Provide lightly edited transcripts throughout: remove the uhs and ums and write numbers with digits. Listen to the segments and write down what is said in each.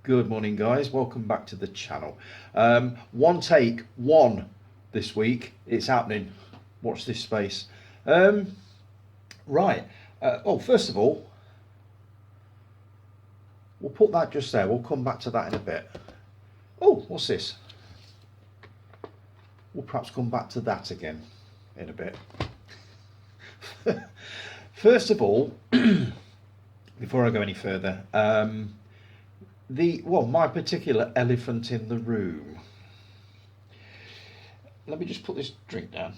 Good morning, guys. Welcome back to the channel. One take, one this week. It's happening. Watch this space. Right. First of all, we'll put that just there. We'll come back to that in a bit. Oh, what's this? We'll perhaps come back to that again in a bit. First of all, before I go any further, my particular elephant in the room. Let me just put this drink down.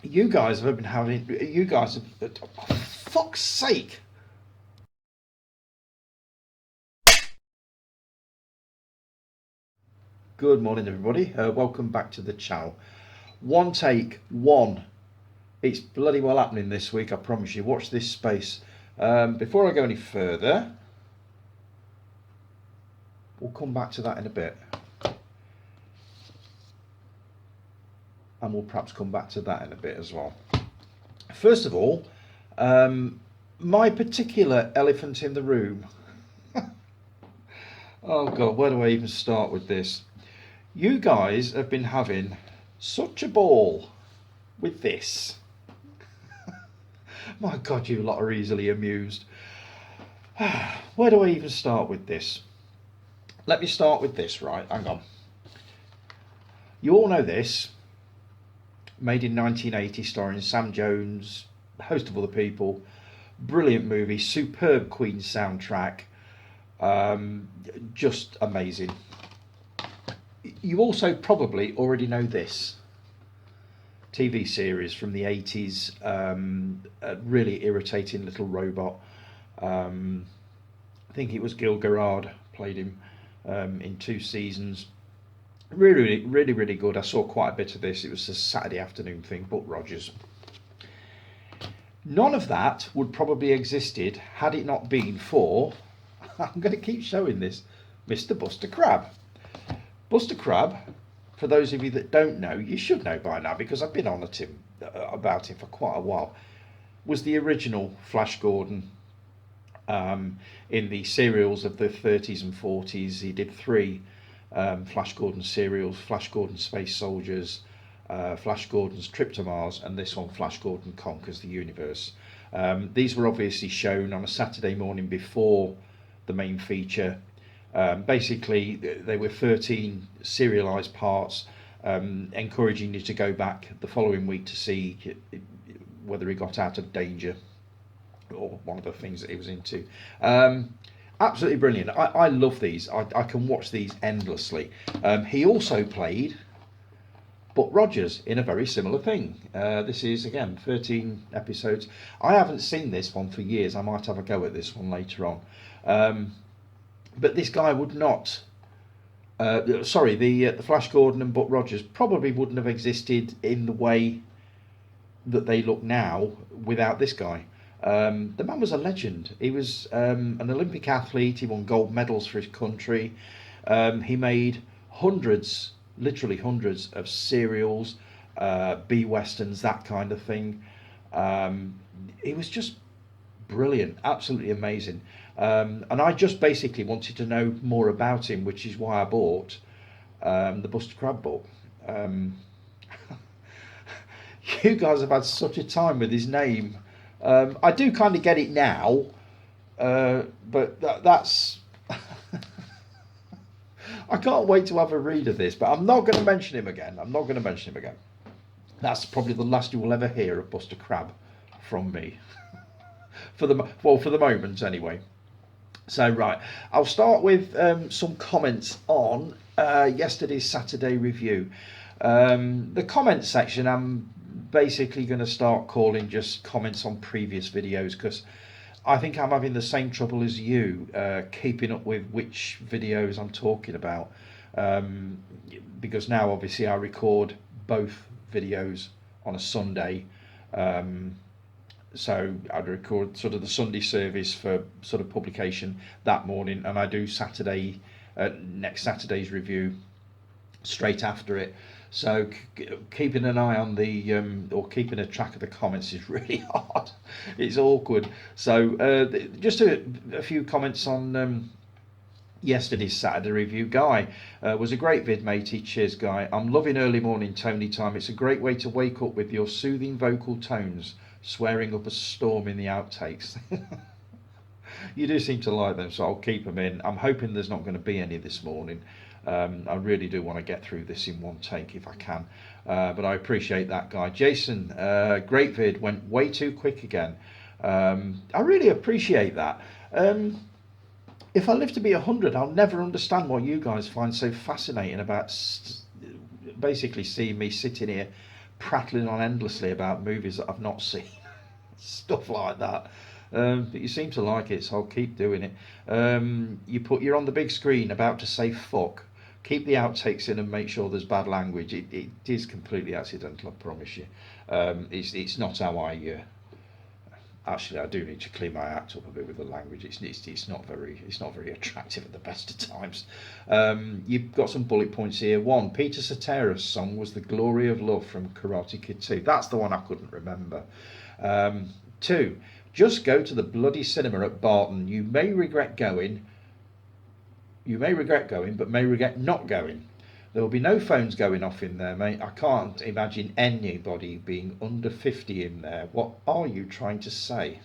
You guys have been having. You guys have. Oh, fuck's sake! Good morning, everybody. Welcome back to the channel. One take, one. It's bloody well happening this week. I promise you. Watch this space. Before I go any further. We'll come back to that in a bit. And we'll perhaps come back to that in a bit as well. First of all, my particular elephant in the room. Oh God, where do I even start with this? You guys have been having such a ball with this. My God, you lot are easily amused. Where do I even start with this? Let me start with this, right? Hang on. You all know this. Made in 1980, starring Sam Jones, a host of other people. Brilliant movie, superb Queen soundtrack. Just amazing. You also probably already know this TV series from the 80s. A really irritating little robot. I think it was Gil Gerard played him. In 2 seasons. Really good. I saw quite a bit of this. It was a Saturday afternoon thing. Buck Rogers. None of that would probably existed had it not been for, I'm going to keep showing this, Mr. Buster Crabbe. Buster Crabbe, for those of you that don't know, you should know by now because I've been on at him about him for quite a while, was the original Flash Gordon. In the serials of the 30s and 40s, he did 3 Flash Gordon serials: Flash Gordon Space Soldiers, Flash Gordon's Trip to Mars, and this one, Flash Gordon Conquers the Universe. These were obviously shown on a Saturday morning before the main feature. Basically, they were 13 serialised parts, encouraging you to go back the following week to see whether he got out of danger or one of the things that he was into. Absolutely brilliant. I love these. I can watch these endlessly. He also played Buck Rogers in a very similar thing. This is, again, 13 episodes. I haven't seen this one for years. I might have a go at this one later on. But this guy would not... the Flash Gordon and Buck Rogers probably wouldn't have existed in the way that they look now without this guy. The man was a legend. He was an Olympic athlete. He won gold medals for his country. He made literally hundreds of serials, B-westerns, that kind of thing. He was just brilliant, absolutely amazing. And I just basically wanted to know more about him, which is why I bought the Buster Crabbe book. You guys have had such a time with his name. I do kind of get it now, but that's... I can't wait to have a read of this, but I'm not going to mention him again. That's probably the last you will ever hear of Buster Crabbe from me. for the moment, anyway. So, right, I'll start with some comments on yesterday's Saturday review. The comments section, I'm basically going to start calling just comments on previous videos, because I think I'm having the same trouble as you keeping up with which videos I'm talking about, because now obviously I record both videos on a Sunday, so I'd record sort of the Sunday service for sort of publication that morning, and I do next Saturday's review straight after it. So keeping an eye on the or keeping a track of the comments is really hard. It's awkward. So just a few comments on Yesterday's Saturday review. Guy, was a great vid, matey. Cheers, Guy. I'm loving early morning Tony time. It's a great way to wake up with your soothing vocal tones, swearing up a storm in the outtakes. You do seem to like them, so I'll keep them in. I'm hoping there's not going to be any this morning. I really do want to get through this in one take if I can. But I appreciate that, Guy. Jason, great vid. Went way too quick again. I really appreciate that. If I live to be 100, I'll never understand what you guys find so fascinating about basically seeing me sitting here prattling on endlessly about movies that I've not seen. Stuff like that. But you seem to like it, so I'll keep doing it. You're on the big screen about to say fuck. Keep the outtakes in and make sure there's bad language. It is completely accidental, I promise you. It's not how I... Actually, I do need to clean my act up a bit with the language. It's not very attractive at the best of times. You've got some bullet points here. 1, Peter Cetera's song was "The Glory of Love" from Karate Kid 2. That's the one I couldn't remember. 2, just go to the bloody cinema at Barton. You may regret going, but may regret not going. There will be no phones going off in there, mate. I can't imagine anybody being under 50 in there. What are you trying to say?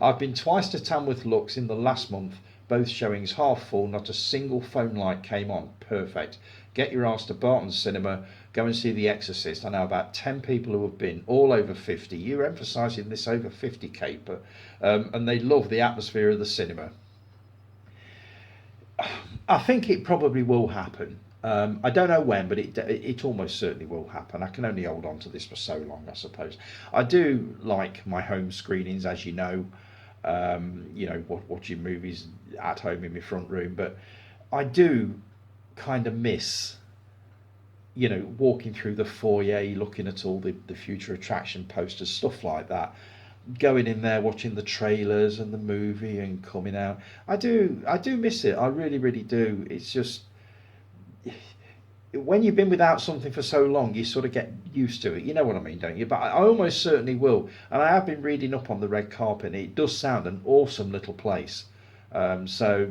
I've been twice to Tamworth Lux in the last month, both showings half full, not a single phone light came on. Perfect. Get your ass to Barton Cinema, go and see The Exorcist. I know about 10 people who have been, all over 50. You're emphasising this over 50 caper, and they love the atmosphere of the cinema. I think it probably will happen. I don't know when, but it almost certainly will happen. I can only hold on to this for so long, I suppose. I do like my home screenings, as you know. Watching movies at home in my front room, but I do kind of miss, walking through the foyer, looking at all the future attraction posters, stuff like that. Going in there, watching the trailers and the movie and coming out. I do miss it. I really, really do. It's just, when you've been without something for so long, you sort of get used to it. You know what I mean, don't you? But I almost certainly will. And I have been reading up on the red carpet, and it does sound an awesome little place. So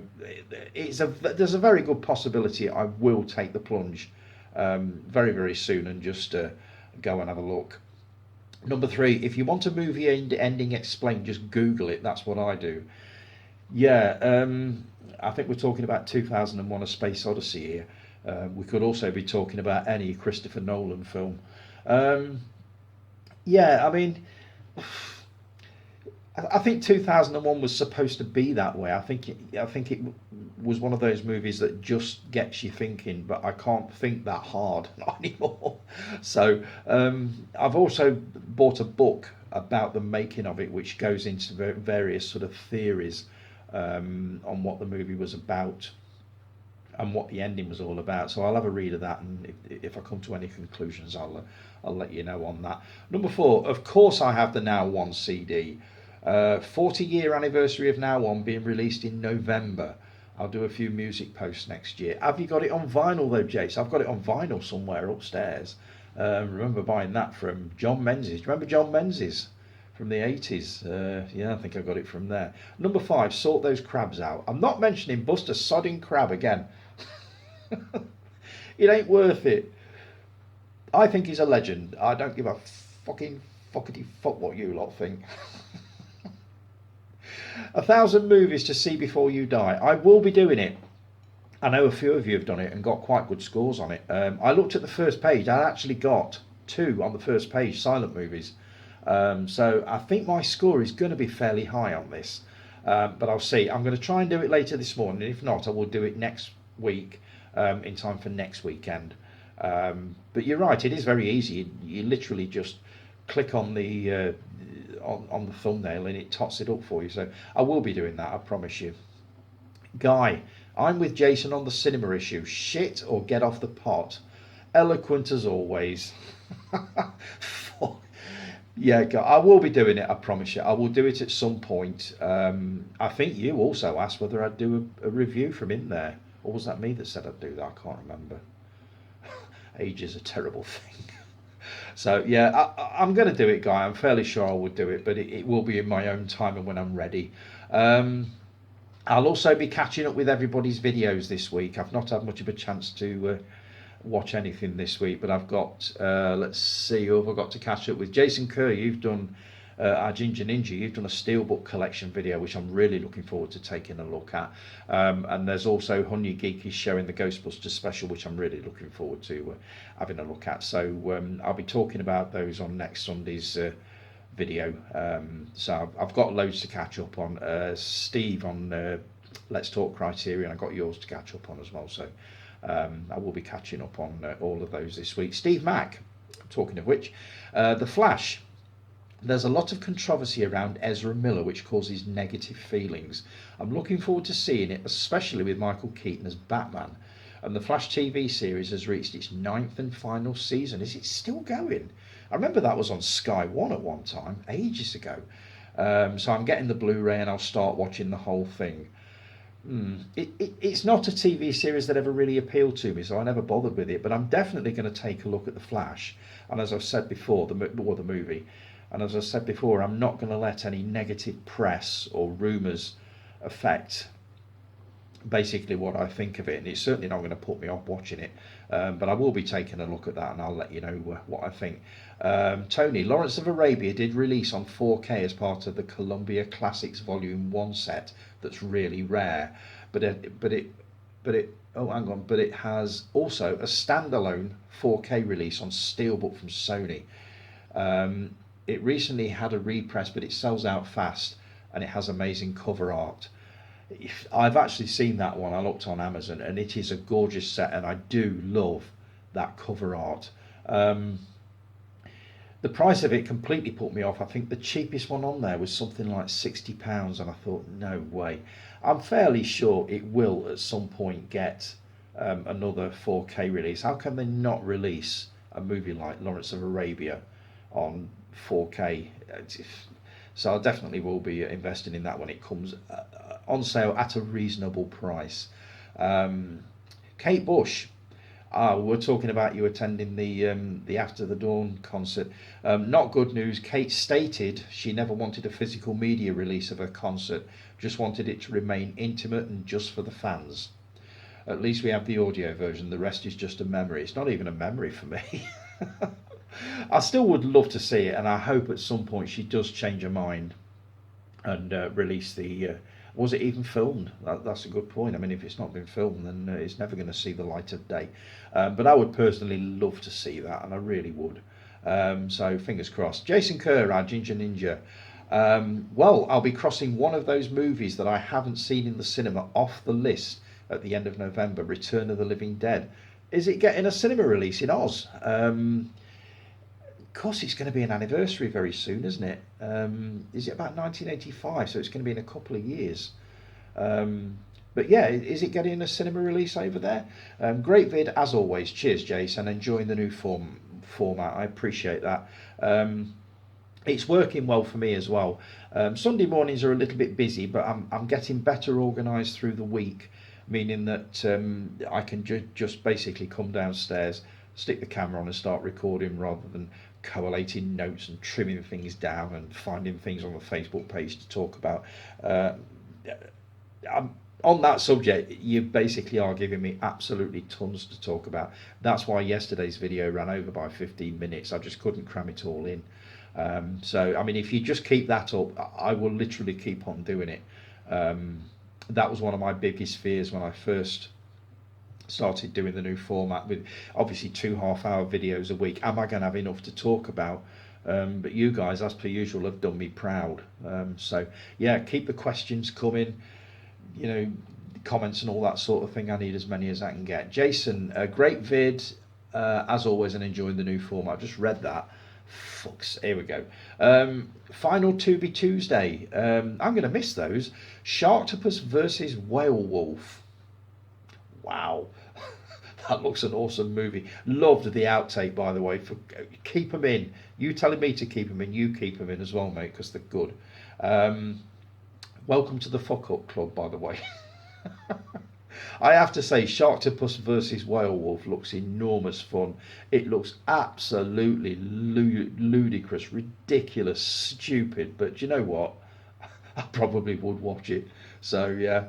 there's a very good possibility I will take the plunge very, very soon and just go and have a look. Number 3, if you want a movie ending explained, just Google it. That's what I do. Yeah, I think we're talking about 2001: A Space Odyssey here. We could also be talking about any Christopher Nolan film. Yeah, I mean, I think 2001 was supposed to be that way. I think it was one of those movies that just gets you thinking, but I can't think that hard, not anymore. So I've also bought a book about the making of it, which goes into various sort of theories on what the movie was about and what the ending was all about. So I'll have a read of that, and if I come to any conclusions, I'll let you know on that. Number 4, of course I have the Now One CD. 40-year anniversary of Now One being released in November. I'll do a few music posts next year. Have you got it on vinyl though, Jace? I've got it on vinyl somewhere upstairs. Remember buying that from John Menzies. Do you remember John Menzies from the 80s? Yeah, I think I got it from there. Number 5, sort those crabs out. I'm not mentioning Buster Sodding Crab again. It ain't worth it. I think he's a legend. I don't give a fucking fuckety fuck what you lot think. 1,000 movies to see before you die. I will be doing it. I know a few of you have done it and got quite good scores on it. I looked at the first page. I actually got 2 on the first page, silent movies. So I think my score is going to be fairly high on this. But I'll see. I'm going to try and do it later this morning. If not, I will do it next week in time for next weekend. But you're right, it is very easy. You literally just click on the on the thumbnail and it tots it up for you. So I will be doing that, I promise you. Guy, I'm with Jason on the cinema issue. Shit or get off the pot. Eloquent as always. Yeah, I will be doing it, I promise you. I will do it at some point. I think you also asked whether I'd do a review from in there. Or was that me that said I'd do that? I can't remember. Age is a terrible thing. So yeah, I'm going to do it, Guy. I'm fairly sure I would do it, but it will be in my own time and when I'm ready. I'll also be catching up with everybody's videos this week. I've not had much of a chance to watch anything this week, but I've got, let's see, who have I got to catch up with? Jason Kerr, you've done, our Ginger Ninja, you've done a Steelbook collection video, which I'm really looking forward to taking a look at. And there's also Hunya Geeky showing the Ghostbusters special, which I'm really looking forward to having a look at. So I'll be talking about those on next Sunday's video. So I've got loads to catch up on. Steve on Let's Talk Criterion, I got yours to catch up on as well. So I will be catching up on all of those this week. Steve Mack, talking of which, The Flash. There's a lot of controversy around Ezra Miller, which causes negative feelings. I'm looking forward to seeing it, especially with Michael Keaton as Batman. And the Flash TV series has reached its 9th and final season. Is it still going? I remember that was on Sky One at one time, ages ago. So I'm getting the Blu-ray and I'll start watching the whole thing. It's not a TV series that ever really appealed to me, so I never bothered with it. But I'm definitely going to take a look at The Flash. And as I've said before, the movie. And as I said before, I'm not going to let any negative press or rumours affect basically what I think of it. And it's certainly not going to put me off watching it. But I will be taking a look at that and I'll let you know what I think. Tony, Lawrence of Arabia did release on 4K as part of the Columbia Classics Volume 1 set. That's really rare. But it has also a standalone 4K release on Steelbook from Sony. It recently had a repress, but it sells out fast and it has amazing cover art. I've actually seen that one. I looked on Amazon and it is a gorgeous set and I do love that cover art. The price of it completely put me off. I think the cheapest one on there was something like £60 and I thought, no way. I'm fairly sure it will at some point get another 4K release. How can they not release a movie like Lawrence of Arabia on 4K? So I definitely will be investing in that when it comes on sale at a reasonable price. Kate Bush, we're talking about you attending the After the Dawn concert. Not good news. Kate stated she never wanted a physical media release of her concert, just wanted it to remain intimate and just for the fans. At least we have the audio version, the rest is just a memory. It's not even a memory for me. I still would love to see it and I hope at some point she does change her mind and release the... was it even filmed? That's a good point. I mean, if it's not been filmed, then it's never going to see the light of day. But I would personally love to see that, and I really would. So fingers crossed. Jason Kerr, our Ginger Ninja. Well, I'll be crossing one of those movies that I haven't seen in the cinema off the list at the end of November, Return of the Living Dead. Is it getting a cinema release in Oz? Of course, it's going to be an anniversary very soon, isn't it? Is it about 1985? So it's going to be in a couple of years. But yeah, is it getting a cinema release over there? Great vid as always. Cheers, Jason. Enjoying the new format. I appreciate that. It's working well for me as well. Sunday mornings are a little bit busy, but I'm getting better organised through the week, meaning that I can just basically come downstairs, stick the camera on and start recording rather than collating notes and trimming things down and finding things on the Facebook page to talk about. On that subject, you basically are giving me absolutely tons to talk about. That's why yesterday's video ran over by 15 minutes. I just couldn't cram it all in. So, I mean, if you just keep that up, I will literally keep on doing it. That was one of my biggest fears when I first started doing the new format with obviously 2 half-hour videos a week. Am I going to have enough to talk about? But you guys, as per usual, have done me proud. So yeah, keep the questions coming, you know, comments and all that sort of thing. I need as many as I can get. Jason, a great vid as always, and enjoying the new format. I just read that. Fucks, here we go. Final Tubi Tuesday. I'm going to miss those. Sharktopus versus Whale Wolf. Wow, that looks an awesome movie. Loved the outtake, by the way. Keep them in. You telling me to keep them in, you keep them in as well, mate, because they're good. Welcome to the Fuck Up Club, by the way. I have to say, Sharktopus versus Whale Wolf looks enormous fun. It looks absolutely ludicrous, ridiculous, stupid. But you know what? I probably would watch it. So yeah.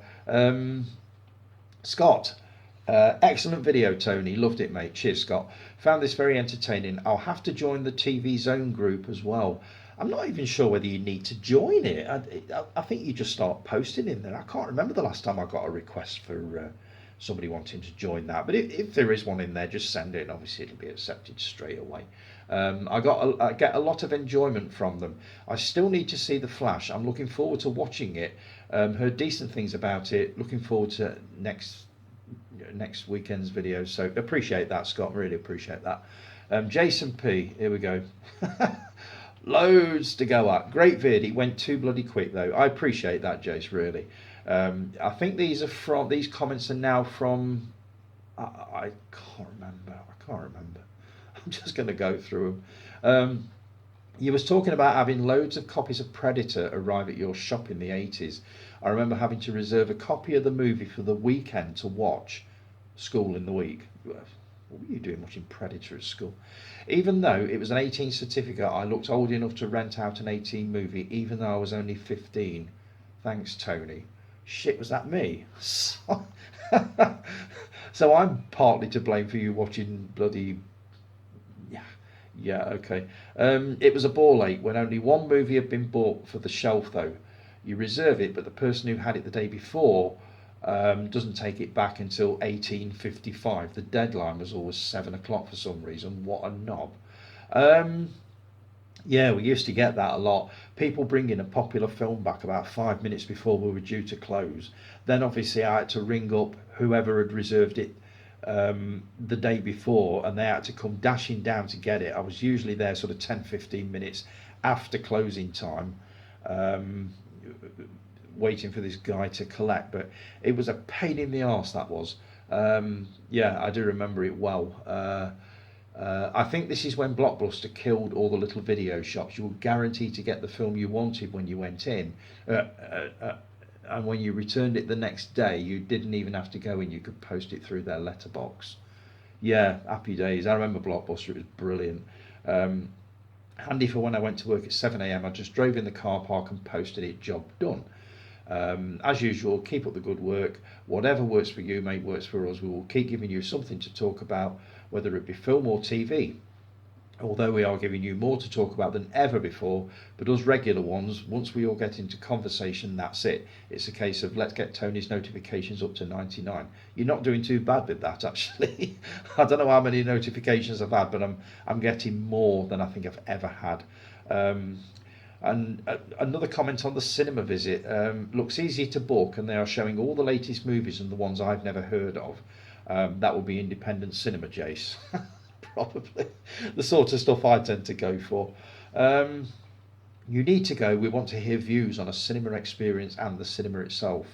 Scott, excellent video, Tony. Loved it, mate. Cheers, Scott. Found this very entertaining. I'll have to join the TV Zone group as well. I'm not even sure whether you need to join it. I think you just start posting in there. I can't remember the last time I got a request for somebody wanting to join that. But if there is one in there, just send it, and obviously it'll be accepted straight away. I get a lot of enjoyment from them. I still need to see The Flash. I'm looking forward to watching it. Heard decent things about it. Looking forward to next weekend's video. So appreciate that, Scott. Really appreciate that. Jason P. Here we go. Loads to go at. Great vid. It went too bloody quick though. I appreciate that, Jace. Really. I think these comments are now from. I can't remember. I'm just going to go through them. You was talking about having loads of copies of Predator arrive at your shop in the 80s. I remember having to reserve a copy of the movie for the weekend to watch. School in the week. What were you doing watching Predator at school? Even though it was an 18 certificate, I looked old enough to rent out an 18 movie, even though I was only 15. Thanks, Tony. Shit, was that me? So I'm partly to blame for you watching bloody... Yeah, okay. It was a ball ache when only one movie had been bought for the shelf, though. You reserve it, but the person who had it the day before doesn't take it back until 1855. The deadline was always 7 o'clock for some reason. What a knob. Yeah, we used to get that a lot. People bringing a popular film back about 5 minutes before we were due to close. Then obviously I had to ring up whoever had reserved it the day before, and they had to come dashing down to get it. I was usually there sort of 10-15 minutes after closing time, waiting for this guy to collect, but it was a pain in the arse, that was. Yeah, I do remember it well. I think this is when Blockbuster killed all the little video shops. You were guaranteed to get the film you wanted when you went in, and when you returned it the next day, you didn't even have to go in. You could post it through their letterbox. Yeah, happy days. I remember Blockbuster. It was brilliant. Handy for when I went to work at 7 a.m. I just drove in the car park and posted it. Job done. As usual, keep up the good work. Whatever works for you, mate, works for us. We will keep giving you something to talk about, whether it be film or TV. Although we are giving you more to talk about than ever before, but us regular ones, once we all get into conversation, that's it. It's a case of let's get Tony's notifications up to 99. You're not doing too bad with that, actually. I don't know how many notifications I've had, but I'm getting more than I think I've ever had. And another comment on the cinema visit. Looks easy to book, and they are showing all the latest movies and the ones I've never heard of. That will be independent cinema, Jace. Probably the sort of stuff I tend to go for. You need to go. We want to hear views on a cinema experience and the cinema itself.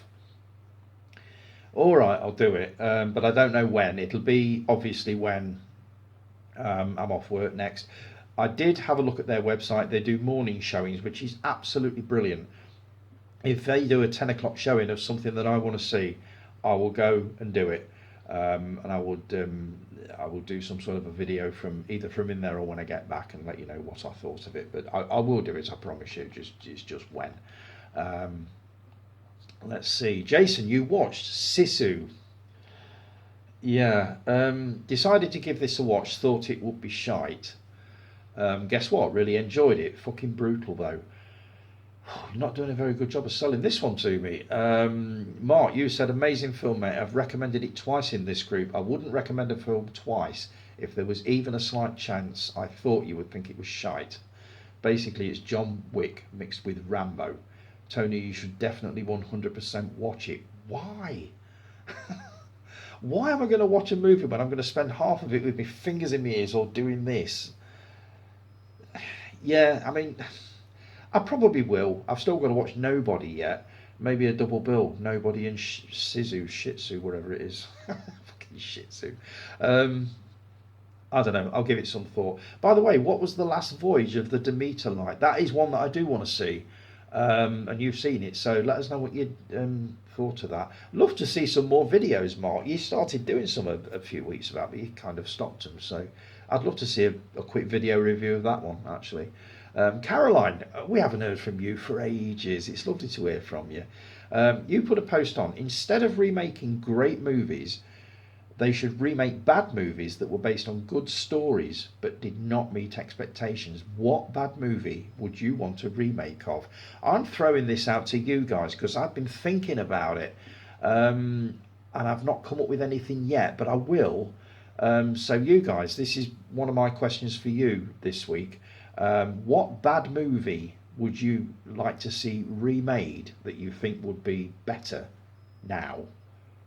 All right, I'll do it, but I don't know when. It'll be obviously when I'm off work next. I did have a look at their website. They do morning showings, which is absolutely brilliant. If they do a 10 o'clock showing of something that I want to see, I will go and do it. And I will do some sort of a video from either from in there or when I get back and let you know what I thought of it. But I will do it, I promise you. It's just when. Let's see, Jason, you watched Sisu. Yeah, decided to give this a watch. Thought it would be shite. Guess what? Really enjoyed it. Fucking brutal though. You're not doing a very good job of selling this one to me. Mark, you said amazing film, mate. I've recommended it twice in this group. I wouldn't recommend a film twice if there was even a slight chance I thought you would think it was shite. Basically, it's John Wick mixed with Rambo. Tony, you should definitely 100% watch it. Why? Why am I going to watch a movie when I'm going to spend half of it with my fingers in my ears or doing this? Yeah, I mean... I probably will. I've still got to watch Nobody yet. Maybe a double bill. Nobody and Sisu, Shih Tzu, whatever it is. Fucking Shih Tzu. I don't know. I'll give it some thought. By the way, what was the last voyage of the Demeter Light? That is one that I do want to see. And you've seen it, so let us know what you thought of that. Love to see some more videos, Mark. You started doing some a few weeks back, but you kind of stopped them. So I'd love to see a quick video review of that one, actually. Caroline, we haven't heard from you for ages. It's lovely to hear from you. You put a post on, instead of remaking great movies, they should remake bad movies that were based on good stories but did not meet expectations. What bad movie would you want a remake of? I'm throwing this out to you guys because I've been thinking about it, and I've not come up with anything yet, but I will. So you guys, this is one of my questions for you this week. What bad movie would you like to see remade that you think would be better now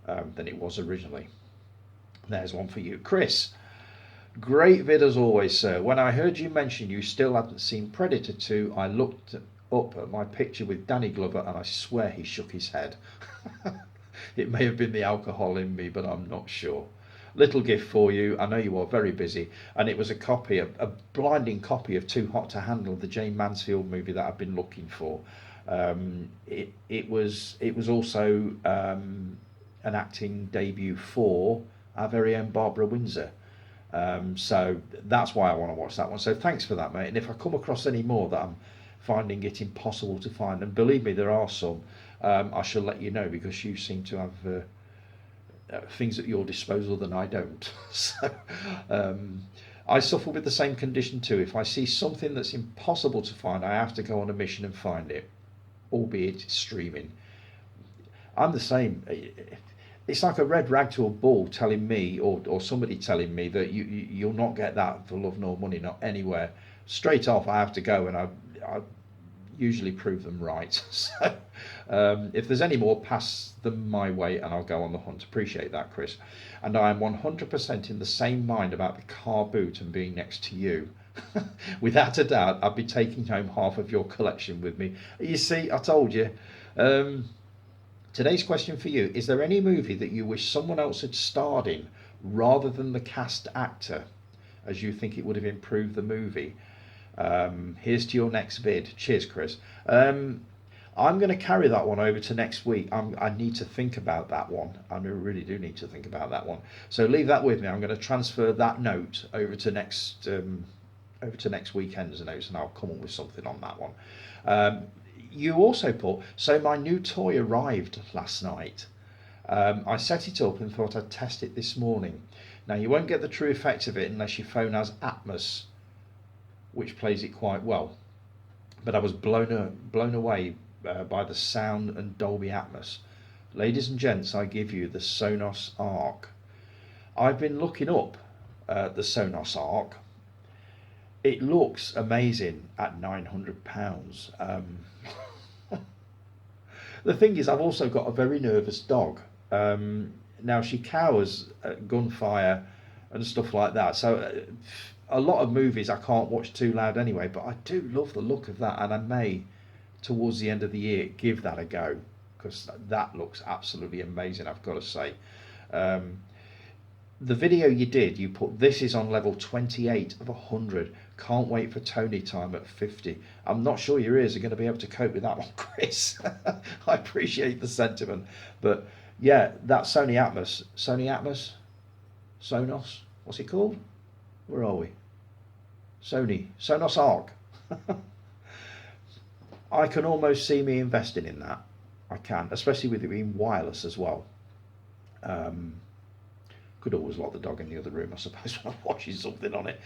than it was originally? There's one for you. Chris, great vid as always, sir. When I heard you mention you still hadn't seen Predator 2, I looked up at my picture with Danny Glover and I swear he shook his head. It may have been the alcohol in me, but I'm not sure. Little gift for you. I know you are very busy. And it was a copy, a blinding copy of Too Hot to Handle, the Jane Mansfield movie that I've been looking for. It was also an acting debut for our very own Barbara Windsor. So that's why I want to watch that one. So thanks for that, mate. And if I come across any more that I'm finding it impossible to find, and believe me, there are some, I shall let you know because you seem to have things at your disposal than I don't. So I suffer with the same condition too. If I see something that's impossible to find, I have to go on a mission and find it, albeit streaming. I'm the same. It's like a red rag to a bull telling me, or somebody telling me that you'll not get that for love nor money, not anywhere. Straight off, I have to go, and I usually prove them right. So if there's any more, pass them my way, and I'll go on the hunt. Appreciate that, Chris. And I am 100% in the same mind about the car boot and being next to you. Without a doubt, I'd be taking home half of your collection with me. You see, I told you. Today's question for you, is there any movie that you wish someone else had starred in rather than the cast actor, as you think it would have improved the movie? Here's to your next vid. Cheers, Chris. I'm going to carry that one over to next week. I need to think about that one. I really do need to think about that one. So leave that with me. I'm going to transfer that note over to next weekend's notes, and I'll come up with something on that one. You also put, so my new toy arrived last night. I set it up and thought I'd test it this morning. Now you won't get the true effect of it unless your phone has Atmos, which plays it quite well. But I was blown away by the sound and Dolby Atmos. Ladies and gents, I give you the Sonos Arc. I've been looking up the Sonos Arc. It looks amazing at £900. The thing is, I've also got a very nervous dog. Now she cowers at gunfire and stuff like that. So a lot of movies I can't watch too loud anyway, but I do love the look of that, and I may, towards the end of the year, give that a go because that looks absolutely amazing, I've got to say. The video you did, you put this is on level 28 of 100. Can't wait for Tony time at 50. I'm not sure your ears are going to be able to cope with that one, Chris. I appreciate the sentiment. But yeah, that Sony Atmos, Sonos, what's it called? Where are we? Sonos Arc. I can almost see me investing in that. I can, especially with it being wireless as well. Could always lock the dog in the other room, I suppose, when I'm watching something on it.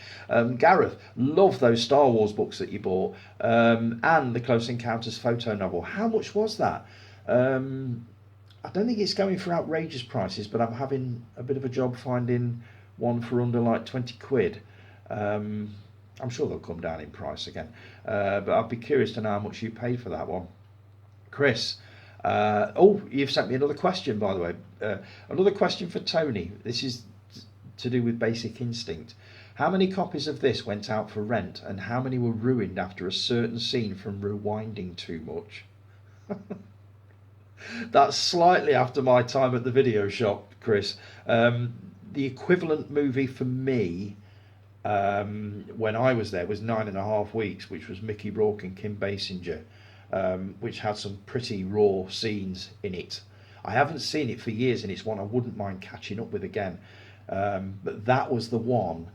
Gareth, love those Star Wars books that you bought, and the Close Encounters photo novel. How much was that? I don't think it's going for outrageous prices, but I'm having a bit of a job finding one for under like 20 quid. I'm sure they'll come down in price again, but I'd be curious to know how much you paid for that one. Chris, you've sent me another question, by the way. Another question for Tony. This is to do with Basic Instinct. How many copies of this went out for rent, and how many were ruined after a certain scene from rewinding too much? That's slightly after my time at the video shop, Chris. The equivalent movie for me when I was there was 9.5 Weeks, which was Mickey Rourke and Kim Basinger, which had some pretty raw scenes in it. I haven't seen it for years, and it's one I wouldn't mind catching up with again. But that was the one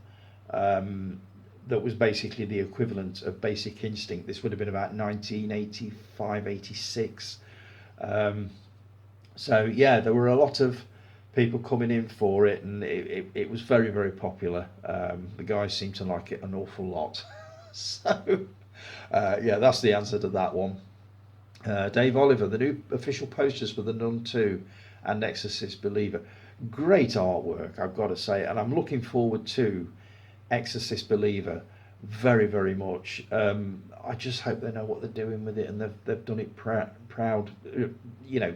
that was basically the equivalent of Basic Instinct. This would have been about 1985, 86. So yeah, there were a lot of people coming in for it, and it was very, very popular. The guys seemed to like it an awful lot. So yeah, that's the answer to that one. Dave Oliver, the new official posters for The Nun 2 and Exorcist Believer. Great artwork, I've got to say, and I'm looking forward to Exorcist Believer very, very much. I just hope they know what they're doing with it, and they've done it proud. You know,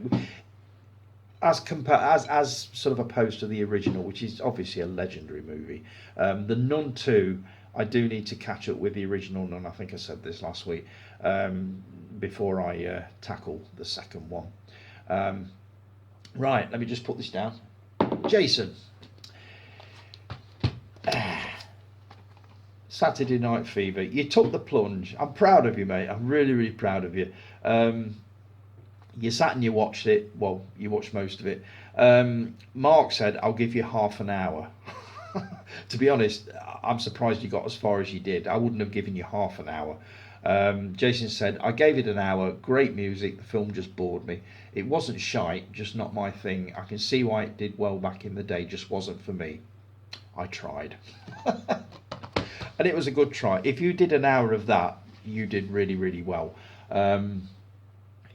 as sort of opposed to the original, which is obviously a legendary movie. The Nun 2, I do need to catch up with the original Nun. I think I said this last week, before I tackle the second one. Right, let me just put this down. Jason. Saturday Night Fever. You took the plunge. I'm proud of you, mate. I'm really, really proud of you. You sat and you watched it. Well, you watched most of it. Mark said, I'll give you half an hour. To be honest, I'm surprised you got as far as you did. I wouldn't have given you half an hour. Jason said, I gave it an hour. Great music. The film just bored me. It wasn't shite, just not my thing. I can see why it did well back in the day, just wasn't for me. I tried. And it was a good try. If you did an hour of that, you did really, really well.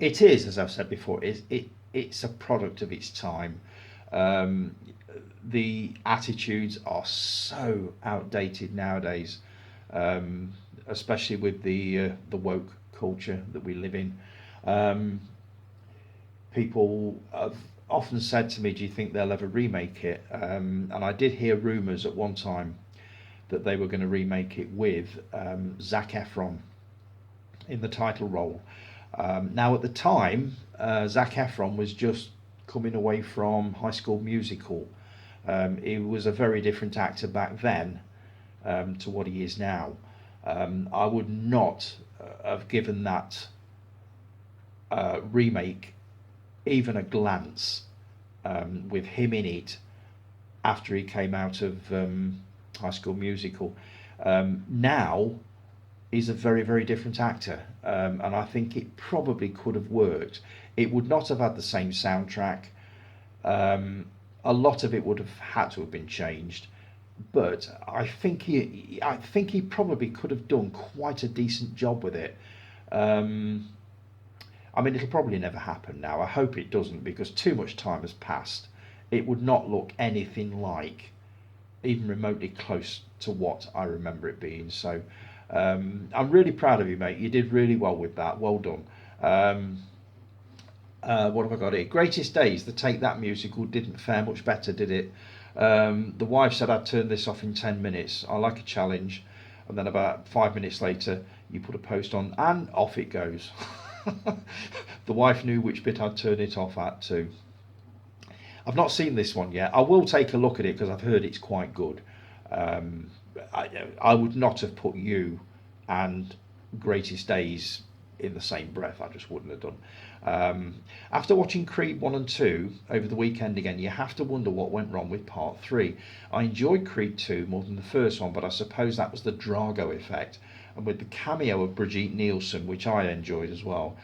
It is, as I've said before, it's a product of its time. The attitudes are so outdated nowadays, especially with the woke culture that we live in. People have often said to me, do you think they'll ever remake it? And I did hear rumours at one time that they were going to remake it with Zac Efron in the title role. Now at the time, Zac Efron was just coming away from High School Musical. He was a very different actor back then to what he is now. I would not have given that remake even a glance with him in it after he came out of High School Musical. Now he's a very, very different actor, and I think it probably could have worked. It would not have had the same soundtrack. A lot of it would have had to have been changed, but I think he probably could have done quite a decent job with it. I mean, it'll probably never happen now. I hope it doesn't, because too much time has passed. It would not look anything like, even remotely close to what I remember it being. So I'm really proud of you, mate. You did really well with that. Well done. What have I got here? Greatest Days, the Take That musical, didn't fare much better, did it? The wife said I'd turn this off in 10 minutes. I like a challenge. And then about 5 minutes later, you put a post on and off it goes. The wife knew which bit I'd turn it off at too. I've not seen this one yet. I will take a look at it because I've heard it's quite good. I would not have put you and Greatest Days in the same breath. I just wouldn't have done. After watching Creed 1 and 2 over the weekend again, you have to wonder what went wrong with part 3. I enjoyed Creed 2 more than the first one, but I suppose that was the Drago effect, and with the cameo of Brigitte Nielsen, which I enjoyed as well.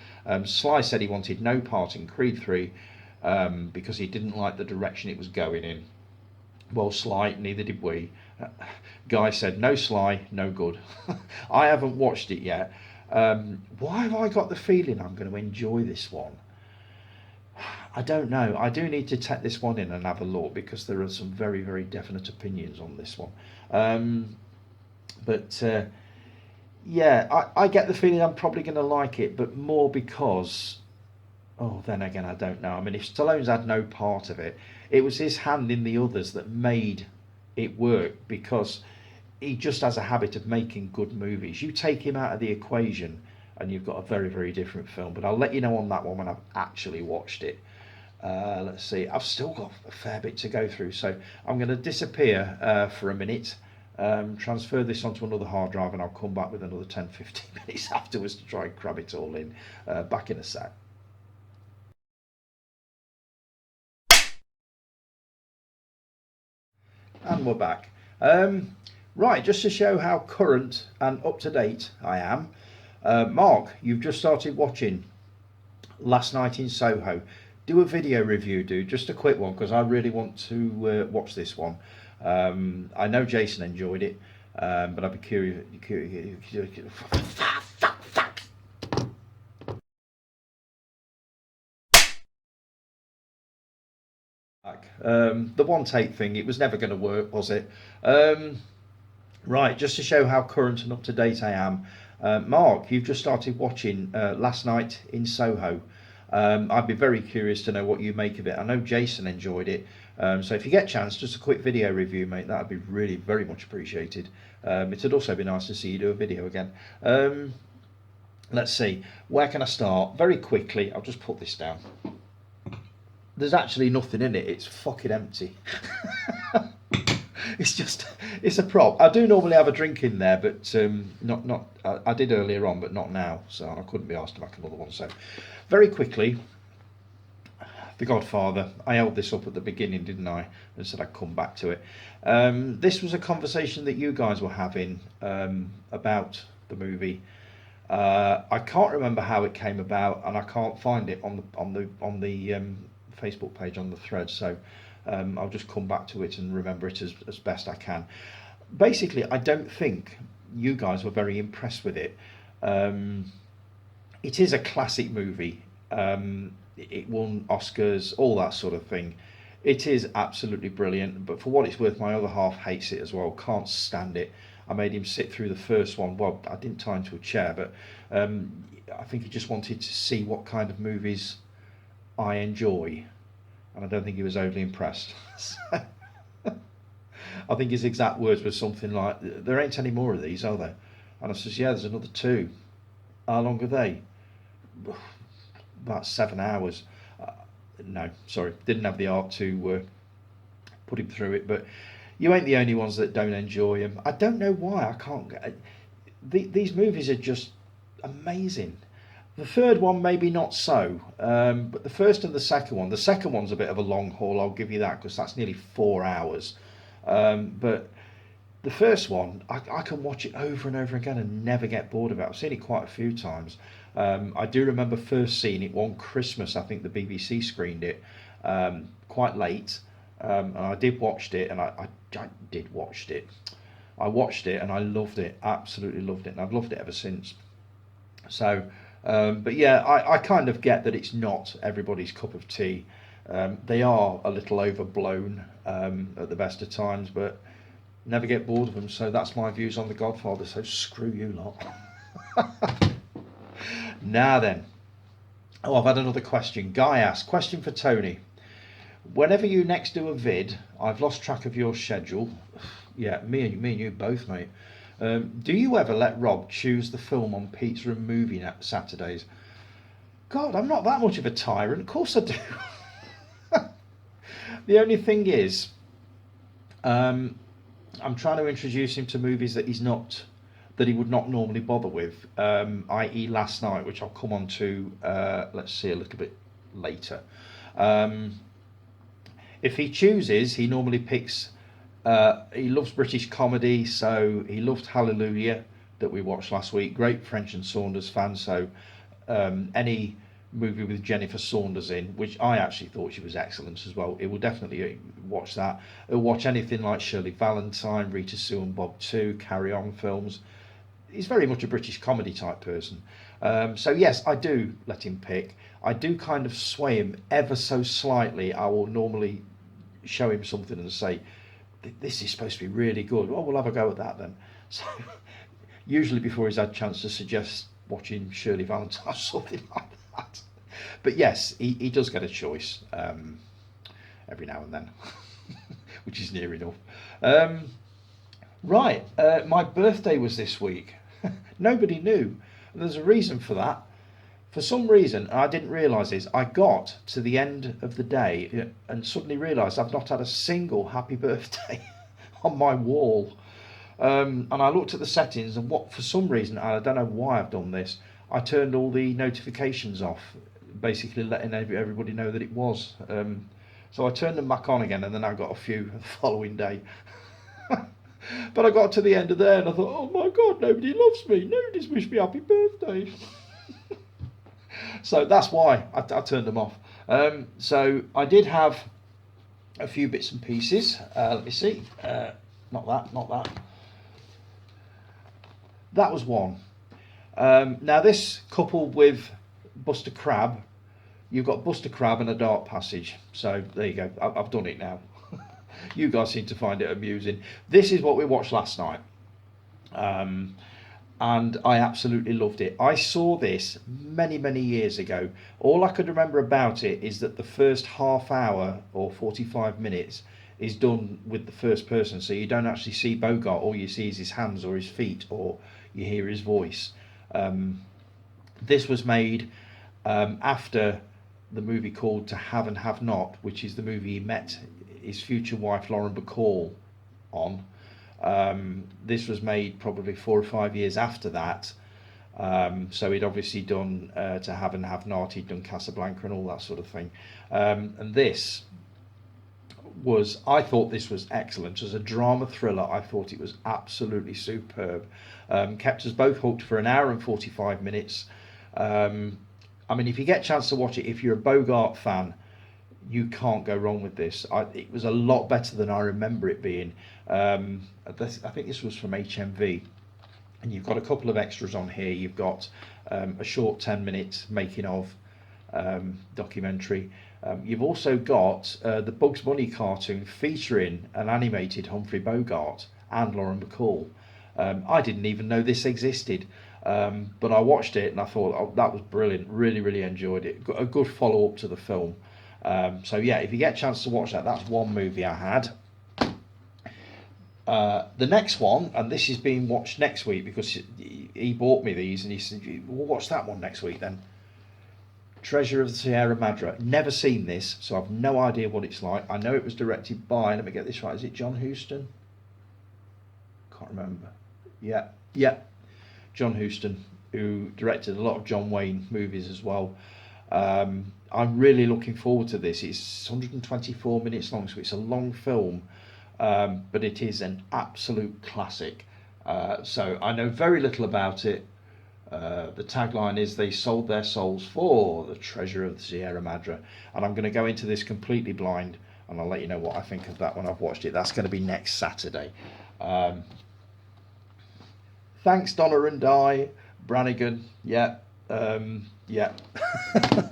Sly said he wanted no part in Creed 3 because he didn't like the direction it was going in. Well, Sly, neither did we. Guy said, no Sly, no good. I haven't watched it yet. Why have I got the feeling I'm going to enjoy this one? I don't know. I do need to take this one in and have a look, because there are some very, very definite opinions on this one. Yeah, I get the feeling I'm probably going to like it, but more because, oh, then again, I don't know. I mean, if Stallone's had no part of it, it was his hand in the others that made it work, because he just has a habit of making good movies. You take him out of the equation and you've got a very, very different film. But I'll let you know on that one when I've actually watched it. Let's see, I've still got a fair bit to go through, so I'm going to disappear for a minute, transfer this onto another hard drive, and I'll come back with another 10-15 minutes afterwards to try and cram it all in. Back in a sec. And we're back. Right, just to show how current and up to date I am, Mark, you've just started watching Last Night in Soho. Do a video review, dude. Just a quick one because I really want to watch this one. I know Jason enjoyed it, but I'd be curious. The one take thing, it was never going to work, was it? Right, just to show how current and up to date I am, Mark, you've just started watching Last Night in Soho. I'd be very curious to know what you make of it. I know Jason enjoyed it, so if you get a chance, just a quick video review, mate, that'd be really very much appreciated. It'd also be nice to see you do a video again. Let's see, where can I start? Very quickly, I'll just put this down. There's actually nothing in it, it's fucking empty. It's a prop. I do normally have a drink in there, but I did earlier on, but not now, so I couldn't be asked to make another one. So very quickly, The Godfather. I held this up at the beginning, didn't I, and said I'd come back to it. This was a conversation that you guys were having about the movie. I can't remember how it came about, and I can't find it on the Facebook page, on the thread, so I'll just come back to it and remember it as best I can. Basically, I don't think you guys were very impressed with it. It is a classic movie. It won Oscars, all that sort of thing. It is absolutely brilliant, but for what it's worth, my other half hates it as well, can't stand it. I made him sit through the first one. Well, I didn't tie him to a chair, but I think he just wanted to see what kind of movies I enjoy, and I don't think he was overly impressed. I think his exact words were something like, "There ain't any more of these, are there?" And I says, "Yeah, there's another 2. How long are they?" "About 7 hours." No, sorry, didn't have the art to put him through it. But you ain't the only ones that don't enjoy them. I don't know why. I can't. These movies are just amazing. The third one maybe not so, but the first and the second one's a bit of a long haul, I'll give you that, because that's nearly 4 hours. But the first one, I can watch it over and over again and never get bored of it. I've seen it quite a few times. I do remember first seeing it one Christmas. I think the BBC screened it quite late, and I did watch it, and I did watched it. I watched it and I loved it, absolutely loved it, and I've loved it ever since. So, but yeah, I kind of get that it's not everybody's cup of tea. They are a little overblown at the best of times, but never get bored of them. So that's my views on The Godfather. So screw you lot. Now then. Oh, I've had another question. Guy asked, question for Tony. Whenever you next do a vid, I've lost track of your schedule. Yeah, me and you both, mate. Do you ever let Rob choose the film on Pizza and Movie Saturdays? God, I'm not that much of a tyrant. Of course I do. The only thing is, I'm trying to introduce him to movies that he would not normally bother with, i.e. Last Night, which I'll come on to, let's see, a little bit later. If he chooses, he normally picks, he loves British comedy, so he loved Hallelujah that we watched last week. Great French and Saunders fan, so any movie with Jennifer Saunders in, which I actually thought she was excellent as well, it will definitely watch that. He'll watch anything like Shirley Valentine, Rita Sue and Bob 2, Carry On films. He's very much a British comedy type person. So yes, I do let him pick. I do kind of sway him ever so slightly. I will normally show him something and say, this is supposed to be really good. Oh, we'll have a go at that then. So usually before he's had a chance to suggest watching Shirley Valentine or something like that. But yes, he does get a choice every now and then, which is near enough. Right, my birthday was this week. Nobody knew. There's a reason for that. For some reason, I didn't realise this, I got to the end of the day and suddenly realised I've not had a single happy birthday on my wall. And I looked at the settings, and for some reason, I don't know why I've done this, I turned all the notifications off, basically letting everybody know that it was. So I turned them back on again, and then I got a few the following day. But I got to the end of there and I thought, oh my God, nobody loves me. Nobody's wished me happy birthday. So that's why I turned them off. So I did have a few bits and pieces. Let me see. Not that. That was one. Now this coupled with Buster Crab, you've got Buster Crab and a dark passage. So there you go. I've done it now. You guys seem to find it amusing. This is what we watched last night. And I absolutely loved it. I saw this many years ago. All I could remember about it is that the first half hour or 45 minutes is done with the first person, so you don't actually see Bogart. All you see is his hands or his feet, or you hear his voice. This was made after the movie called To Have and Have Not, which is the movie he met his future wife Lauren Bacall on. This was made probably 4 or 5 years after that. So he'd obviously done To Have and Have Not, he'd done Casablanca and all that sort of thing. And this was, I thought this was excellent. As a drama thriller, I thought it was absolutely superb. Kept us both hooked for an hour and 45 minutes. I mean, if you get a chance to watch it, if you're a Bogart fan, you can't go wrong with this. It was a lot better than I remember it being. I think this was from HMV, and you've got a couple of extras on here. You've got a short 10-minute making of documentary. You've also got the Bugs Bunny cartoon featuring an animated Humphrey Bogart and Lauren Bacall. I didn't even know this existed, but I watched it and I thought, oh, that was brilliant. Really enjoyed it. A good follow-up to the film. So yeah, if you get a chance to watch that, that's one movie I had. The next one, and this is being watched next week because he bought me these and he said, we'll watch that one next week then. Treasure of the Sierra Madre. Never seen this, so I've no idea what it's like. I know it was directed by, let me get this right, is it John Huston? Can't remember. Yeah, John Huston, who directed a lot of John Wayne movies as well. I'm really looking forward to this. It's 124 minutes long, so it's a long film, but it is an absolute classic. So I know very little about it. The tagline is they sold their souls for the treasure of the Sierra Madre, and I'm going to go into this completely blind, and I'll let you know what I think of that when I've watched it. That's going to be next Saturday. Thanks Donna and Di Brannigan. Yeah.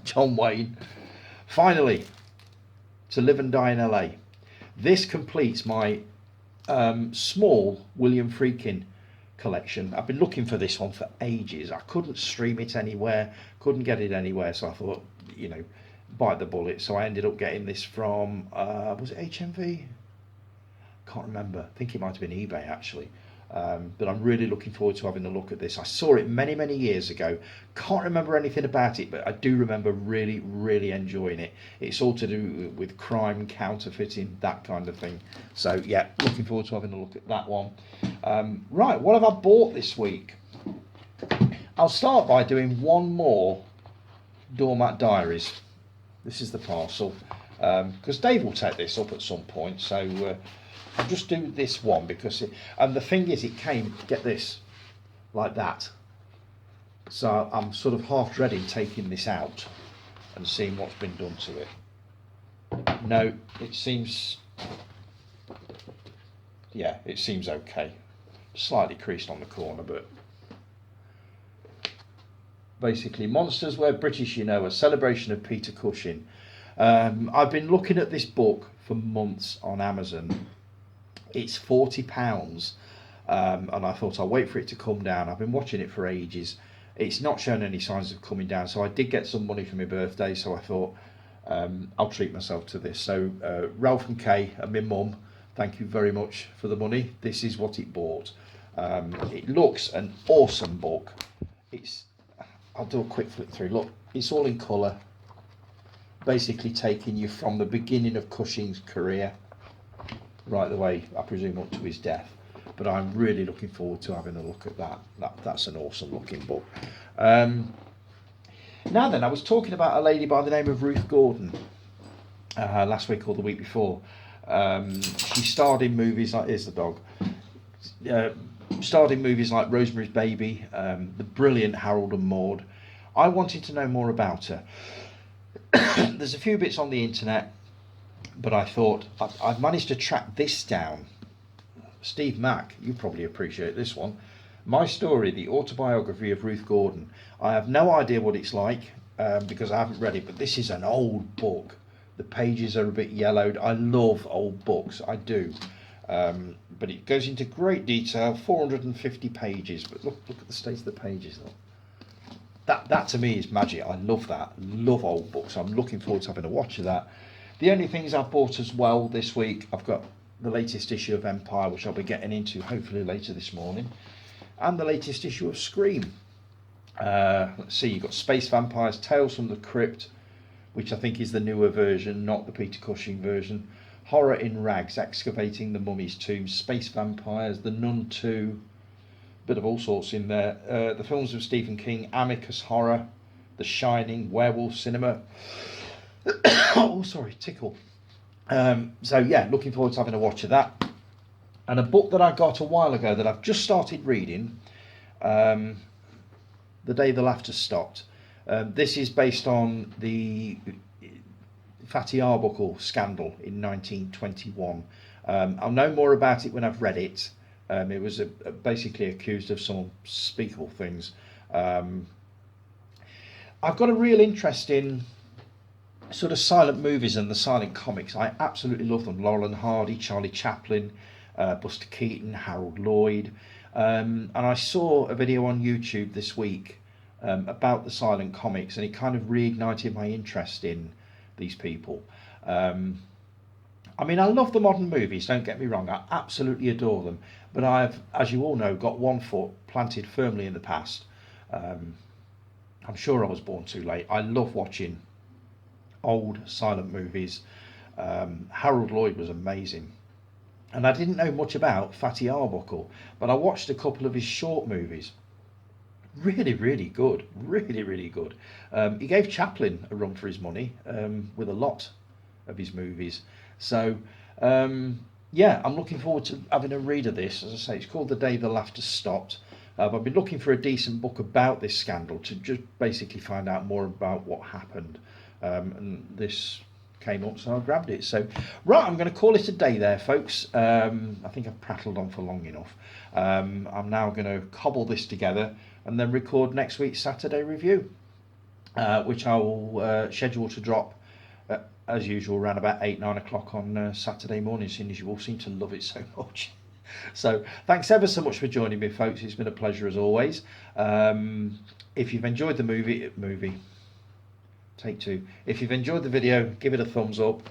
John Wayne. Finally, To Live and Die in LA. This completes my small William Friedkin collection. I've been looking for this one for ages. I couldn't stream it anywhere, couldn't get it anywhere, so I thought, bite the bullet. So I ended up getting this from, was it HMV? Can't remember. I think it might have been eBay actually. But I'm really looking forward to having a look at this. I saw it many years ago. Can't remember anything about it, but I do remember really enjoying it. It's all to do with crime, counterfeiting, that kind of thing. So yeah, looking forward to having a look at that one. Right, what have I bought this week? I'll start by doing one more Doormat Diaries. This is the parcel, because Dave will take this up at some point, so I'll just do this one because and the thing is, it came, get this, like that. So I'm sort of half dreading taking this out and seeing what's been done to it. No, it seems, yeah, it seems okay. Slightly creased on the corner, but basically, Monsters We're British, a celebration of Peter Cushing. I've been looking at this book for months on Amazon. It's £40, and I thought I'll wait for it to come down. I've been watching it for ages. It's not shown any signs of coming down, so I did get some money for my birthday, so I thought I'll treat myself to this. So Ralph and Kay and my mum, thank you very much for the money. This is what it bought. It looks an awesome book. I'll do a quick flick through. Look, it's all in colour, basically taking you from the beginning of Cushing's career right the way, I presume, up to his death. But I'm really looking forward to having a look at that. That's an awesome looking book. Now then, I was talking about a lady by the name of Ruth Gordon last week or the week before. She starred in movies like, here's the dog, starred in movies like Rosemary's Baby, the brilliant Harold and Maude. I wanted to know more about her. There's a few bits on the internet, but I thought I've managed to track this down. Steve Mack, you probably appreciate this one. My Story, the autobiography of Ruth Gordon. I have no idea what it's like because I haven't read it, but this is an old book. The pages are a bit yellowed. I love old books, I do. But it goes into great detail, 450 pages. But look at the state of the pages. Look. That to me is magic. I love that. Love old books. I'm looking forward to having a watch of that. The only things I've bought as well this week, I've got the latest issue of Empire, which I'll be getting into hopefully later this morning, and the latest issue of Scream. Let's see, you've got Space Vampires, Tales from the Crypt, which I think is the newer version, not the Peter Cushing version. Horror in Rags, Excavating the Mummy's Tomb, Space Vampires, The Nun 2, bit of all sorts in there. The films of Stephen King, Amicus Horror, The Shining, Werewolf Cinema. Oh, sorry, tickle. So yeah, looking forward to having a watch of that. And a book that I got a while ago that I've just started reading, The Day the Laughter Stopped. This is based on the Fatty Arbuckle scandal in 1921. I'll know more about it when I've read it. It was basically accused of some unspeakable things. I've got a real interest in sort of silent movies and the silent comics. I absolutely love them. Laurel and Hardy, Charlie Chaplin, Buster Keaton, Harold Lloyd. And I saw a video on YouTube this week about the silent comics, and it kind of reignited my interest in these people. I mean, I love the modern movies, don't get me wrong. I absolutely adore them. But I've, as you all know, got one foot planted firmly in the past. I'm sure I was born too late. I love watching old silent movies. Harold Lloyd was amazing. And I didn't know much about Fatty Arbuckle, but I watched a couple of his short movies. Really, really good. Really, really good. He gave Chaplin a run for his money with a lot of his movies. So, yeah, I'm looking forward to having a read of this. As I say, it's called The Day the Laughter Stopped. I've been looking for a decent book about this scandal to just basically find out more about what happened. And this came up, so I grabbed it. So, right, I'm going to call it a day there, folks. I think I've prattled on for long enough. I'm now going to cobble this together and then record next week's Saturday review, which I will schedule to drop as usual around about 8-9 o'clock on Saturday morning, seeing as you all seem to love it so much. So thanks ever so much for joining me, folks. It's been a pleasure as always. If you've enjoyed the movie, take two. If you've enjoyed the video, give it a thumbs up,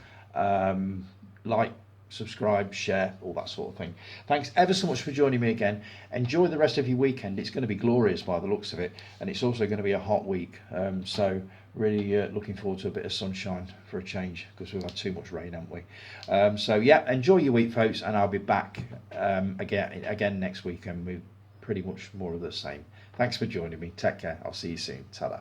like, subscribe, share, all that sort of thing. Thanks ever so much for joining me again. Enjoy the rest of your weekend. It's going to be glorious by the looks of it, and it's also going to be a hot week. So really looking forward to a bit of sunshine for a change, because we've had too much rain, haven't we? So yeah, enjoy your week, folks, and I'll be back again next week, and we're pretty much more of the same. Thanks for joining me. Take care. I'll see you soon. Ta-da.